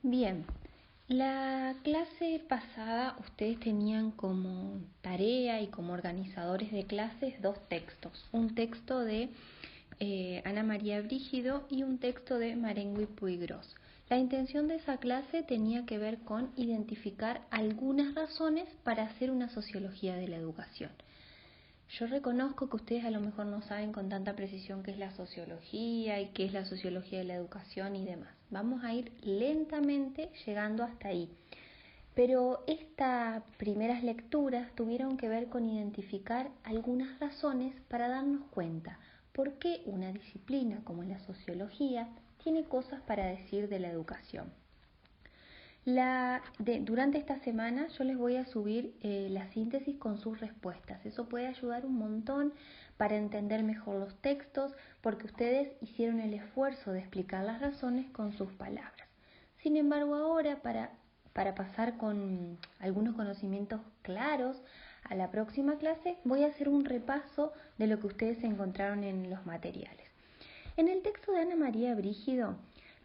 Bien, la clase pasada ustedes tenían como tarea y como organizadores de clases dos textos. Un texto de Ana María Brígido y un texto de Marengui Puiggrós. La intención de esa clase tenía que ver con identificar algunas razones para hacer una sociología de la educación. Yo reconozco que ustedes a lo mejor no saben con tanta precisión qué es la sociología y qué es la sociología de la educación y demás. Vamos a ir lentamente llegando hasta ahí. Pero estas primeras lecturas tuvieron que ver con identificar algunas razones para darnos cuenta por qué una disciplina como la sociología tiene cosas para decir de la educación. Durante esta semana yo les voy a subir la síntesis con sus respuestas. Eso puede ayudar un montón para entender mejor los textos porque ustedes hicieron el esfuerzo de explicar las razones con sus palabras. Sin embargo, ahora para pasar con algunos conocimientos claros a la próxima clase, voy a hacer un repaso de lo que ustedes encontraron en los materiales. En el texto de Ana María Brígido,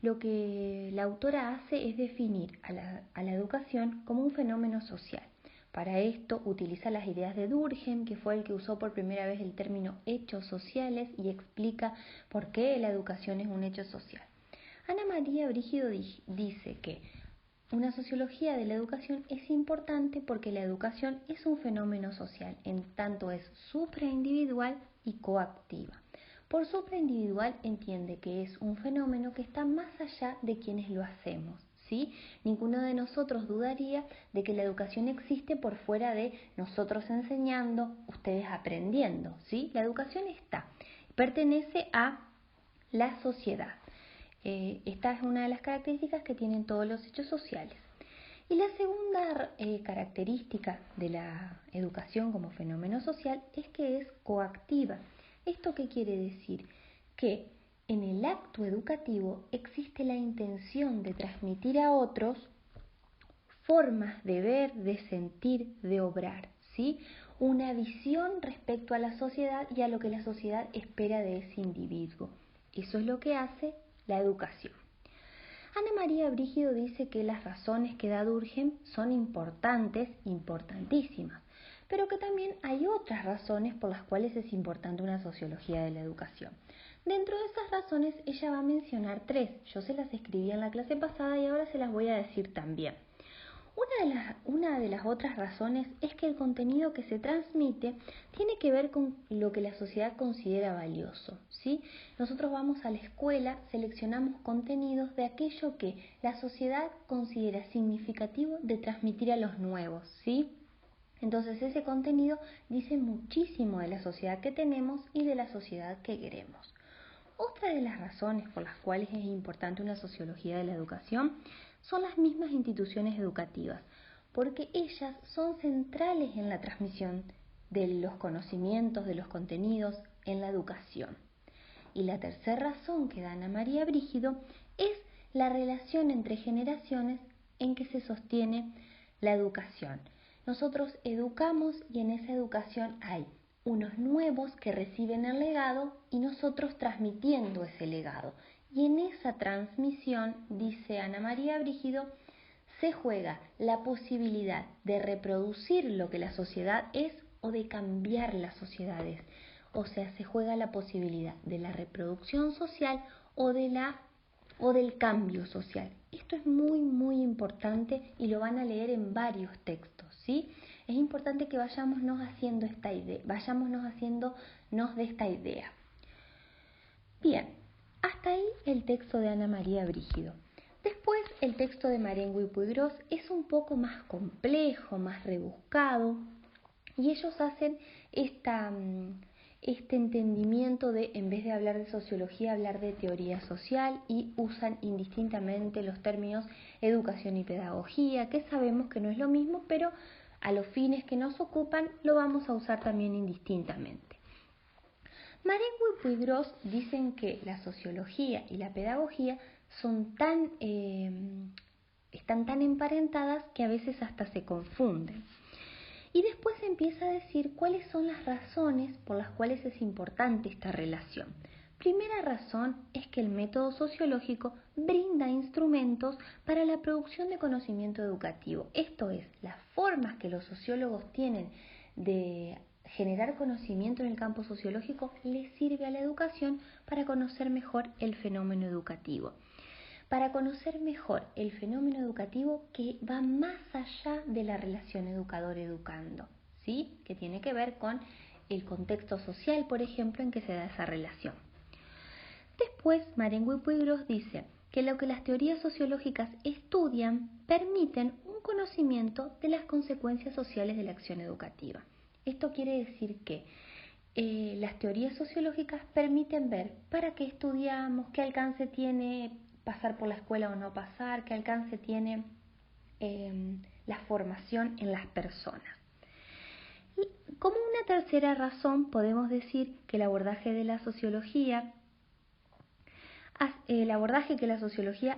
lo que la autora hace es definir a la educación como un fenómeno social. Para esto utiliza las ideas de Durkheim, que fue el que usó por primera vez el término hechos sociales y explica por qué la educación es un hecho social. Ana María Brígido dice que una sociología de la educación es importante porque la educación es un fenómeno social, en tanto es supraindividual y coactiva. Por supraindividual entiende que es un fenómeno que está más allá de quienes lo hacemos, ¿sí? Ninguno de nosotros dudaría de que la educación existe por fuera de nosotros enseñando, ustedes aprendiendo, ¿sí? La educación está, pertenece a la sociedad. Esta es una de las características que tienen todos los hechos sociales. Y la segunda característica de la educación como fenómeno social es que es coactiva. ¿Esto qué quiere decir? Que en el acto educativo existe la intención de transmitir a otros formas de ver, de sentir, de obrar, ¿sí? Una visión respecto a la sociedad y a lo que la sociedad espera de ese individuo. Eso es lo que hace la educación. Ana María Brígido dice que las razones que da Durkheim son importantes, importantísimas, pero que también hay otras razones por las cuales es importante una sociología de la educación. Dentro de esas razones ella va a mencionar tres. Yo se las escribí en la clase pasada y ahora se las voy a decir también. Una de las otras razones es que el contenido que se transmite tiene que ver con lo que la sociedad considera valioso, ¿sí? Nosotros vamos a la escuela, seleccionamos contenidos de aquello que la sociedad considera significativo de transmitir a los nuevos, ¿sí? Entonces ese contenido dice muchísimo de la sociedad que tenemos y de la sociedad que queremos. Otra de las razones por las cuales es importante una sociología de la educación son las mismas instituciones educativas, porque ellas son centrales en la transmisión de los conocimientos, de los contenidos en la educación. Y la tercera razón que da Ana María Brígido es la relación entre generaciones en que se sostiene la educación. Nosotros educamos y en esa educación hay unos nuevos que reciben el legado y nosotros transmitiendo ese legado. Y en esa transmisión, dice Ana María Brígido, se juega la posibilidad de reproducir lo que la sociedad es o de cambiar las sociedades. O sea, se juega la posibilidad de la reproducción social o del cambio social. Esto es muy, muy importante y lo van a leer en varios textos, ¿sí? Es importante que vayámonos haciéndonos de esta idea. Bien, hasta ahí el texto de Ana María Brígido. Después el texto de Marengui Puiggrós es un poco más complejo, más rebuscado, y ellos hacen este entendimiento de, en vez de hablar de sociología, hablar de teoría social y usan indistintamente los términos educación y pedagogía, que sabemos que no es lo mismo, pero a los fines que nos ocupan lo vamos a usar también indistintamente. Marengui y Puiggrós dicen que la sociología y la pedagogía están tan emparentadas que a veces hasta se confunden. Y después empieza a decir cuáles son las razones por las cuales es importante esta relación. Primera razón es que el método sociológico brinda instrumentos para la producción de conocimiento educativo. Esto es, las formas que los sociólogos tienen de generar conocimiento en el campo sociológico les sirve a la educación para conocer mejor el fenómeno educativo. Para conocer mejor el fenómeno educativo que va más allá de la relación educador-educando, ¿sí? Que tiene que ver con el contexto social, por ejemplo, en que se da esa relación. Después, Marengo y Puigros dice que lo que las teorías sociológicas estudian permiten un conocimiento de las consecuencias sociales de la acción educativa. Esto quiere decir que las teorías sociológicas permiten ver para qué estudiamos, qué alcance tiene pasar por la escuela o no pasar, qué alcance tiene la formación en las personas. Como una tercera razón podemos decir que el abordaje que la sociología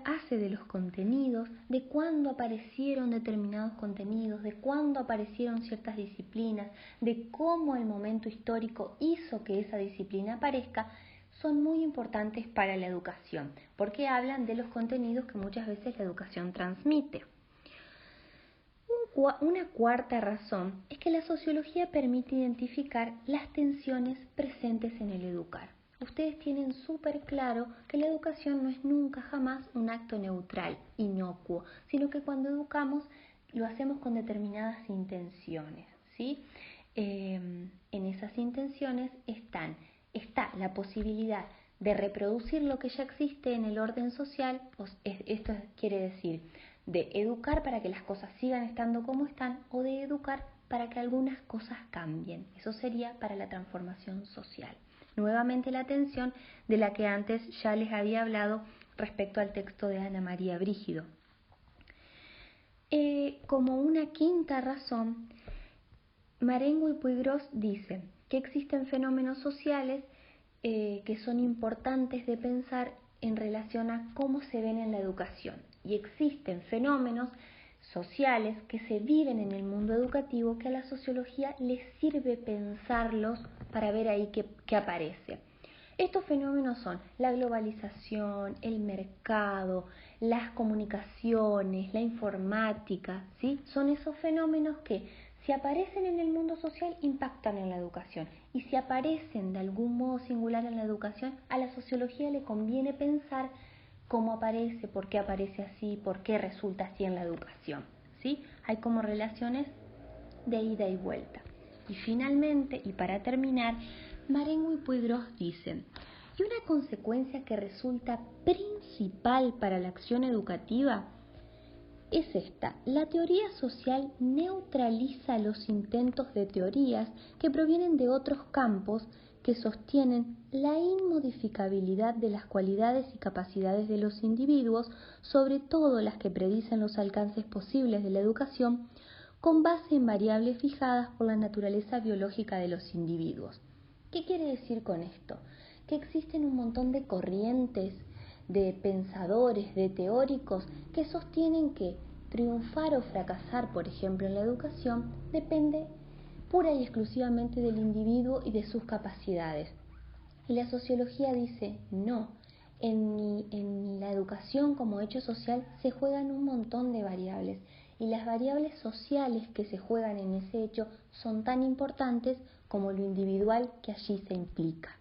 hace de los contenidos, de cuándo aparecieron determinados contenidos, de cuándo aparecieron ciertas disciplinas, de cómo el momento histórico hizo que esa disciplina aparezca, son muy importantes para la educación, porque hablan de los contenidos que muchas veces la educación transmite. Una cuarta razón es que la sociología permite identificar las tensiones presentes en el educar. Ustedes tienen súper claro que la educación no es nunca jamás un acto neutral, inocuo, sino que cuando educamos lo hacemos con determinadas intenciones, ¿sí? En esas intenciones está la posibilidad de reproducir lo que ya existe en el orden social, esto quiere decir de educar para que las cosas sigan estando como están o de educar para que algunas cosas cambien. Eso sería para la transformación social. Nuevamente la atención de la que antes ya les había hablado respecto al texto de Ana María Brígido. Como una quinta razón, Marengo y Puigros dicen que existen fenómenos sociales que son importantes de pensar en relación a cómo se ven en la educación. Y existen fenómenos sociales que se viven en el mundo educativo que a la sociología les sirve pensarlos para ver ahí qué aparece. Estos fenómenos son la globalización, el mercado, las comunicaciones, la informática, ¿sí? Son esos fenómenos que si aparecen en el mundo social impactan en la educación y si aparecen de algún modo singular en la educación, a la sociología le conviene pensar cómo aparece, por qué aparece así, por qué resulta así en la educación, ¿sí? Hay como relaciones de ida y vuelta. Y finalmente, y para terminar, Marengo y Puigros dicen, y una consecuencia que resulta principal para la acción educativa es esta: la teoría social neutraliza los intentos de teorías que provienen de otros campos que sostienen la inmodificabilidad de las cualidades y capacidades de los individuos, sobre todo las que predicen los alcances posibles de la educación, con base en variables fijadas por la naturaleza biológica de los individuos. ¿Qué quiere decir con esto? Que existen un montón de corrientes, de pensadores, de teóricos que sostienen que triunfar o fracasar, por ejemplo, en la educación depende pura y exclusivamente del individuo y de sus capacidades. Y la sociología dice, no, en la educación como hecho social se juegan un montón de variables y las variables sociales que se juegan en ese hecho son tan importantes como lo individual que allí se implica.